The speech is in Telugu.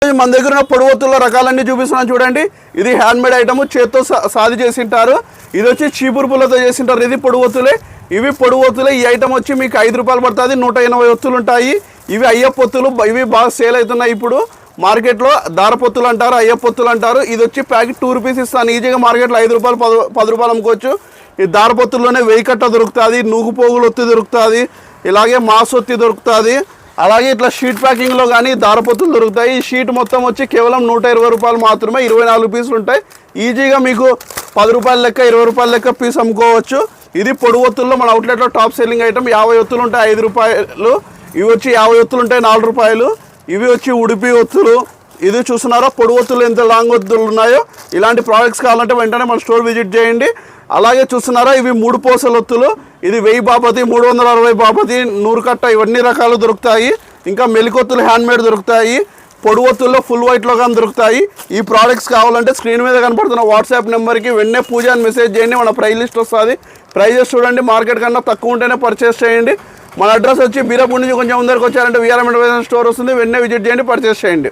ఈరోజు మన దగ్గర ఉన్న పొడి ఒత్తుల రకాలన్నీ చూపిస్తున్నాను చూడండి. ఇది హ్యాండ్మేడ్ ఐటమ్, చేత్తో సాది చేసింటారు. ఇది వచ్చి చీపురు పుల్లతో చేసింటారు. ఇది పొడి ఒత్తులే, ఇవి పొడి ఒత్తులే. ఈ ఐటమ్ వచ్చి మీకు 5 రూపాయలు పడుతుంది. 180 ఒత్తులు ఉంటాయి. ఇవి అయ్యప్ప ఒత్తులు, ఇవి బాగా సేల్ అవుతున్నాయి ఇప్పుడు మార్కెట్లో. దారపొత్తులు అంటారు, అయ్యప్ప ఒత్తులు అంటారు. ఇది వచ్చి ప్యాకెట్ 2 రూపీస్ ఇస్తాను. ఈజీగా మార్కెట్లో 5 రూపాయలు 10 రూపాయలు అమ్ముకోవచ్చు. ఈ దారపొత్తుల్లోనే 1000 కట్ట దొరుకుతుంది, నూగు పోగులు ఒత్తి దొరుకుతుంది, ఇలాగే మాస్ ఒత్తి దొరుకుతుంది. అలాగే ఇట్లా షీట్ ప్యాకింగ్లో కానీ దారపొత్తులు దొరుకుతాయి. ఈ షీట్ మొత్తం వచ్చి కేవలం 120 రూపాయలు మాత్రమే. 24 పీసులు ఉంటాయి. ఈజీగా మీకు 10 రూపాయల లెక్క 20 రూపాయల లెక్క పీస్ అమ్ముకోవచ్చు. ఇది పొడి ఒత్తుల్లో మన అవుట్లెట్లో టాప్ సెల్లింగ్ ఐటమ్. 50 ఒత్తులు ఉంటాయి 5 రూపాయలు. ఇవి వచ్చి 50 ఒత్తులు ఉంటాయి 4 రూపాయలు. ఇవి వచ్చి ఉడిపి ఒత్తులు. ఇది చూస్తున్నారా పొడి ఒత్తులు ఎంత లాంగ్ ఒత్తులు ఉన్నాయో. ఇలాంటి ప్రోడక్ట్స్ కావాలంటే వెంటనే మన స్టోర్ విజిట్ చేయండి. అలాగే చూస్తున్నారా ఇవి 3 పూసల ఒత్తులు. ఇది 1000 బాపతి, 360 బాపతి, 100 కట్ట, ఇవన్నీ రకాలు దొరుకుతాయి. ఇంకా మెలికొత్తులు హ్యాండ్మేడ్ దొరుకుతాయి. పొడి ఒత్తుల్లో ఫుల్ వైట్లో కానీ దొరుకుతాయి. ఈ ప్రోడక్ట్స్ కావాలంటే స్క్రీన్ మీద కనపడుతున్న వాట్సాప్ నెంబర్కి వెంటనే పూజ అని మెసేజ్ చేయండి. మన ప్రైస్ లిస్ట్ వస్తుంది. ప్రైజెస్ చూడండి, మార్కెట్ కన్నా తక్కువ ఉంటేనే పర్చేస్ చేయండి. మన అడ్రస్ వచ్చి బీరాపూర్ నుంచి కొంచెం ముందరికి వచ్చారంటే వీఆర్ఎం స్టోర్ వస్తుంది. వెంటనే విజిట్ చేయండి, పర్చేస్ చేయండి.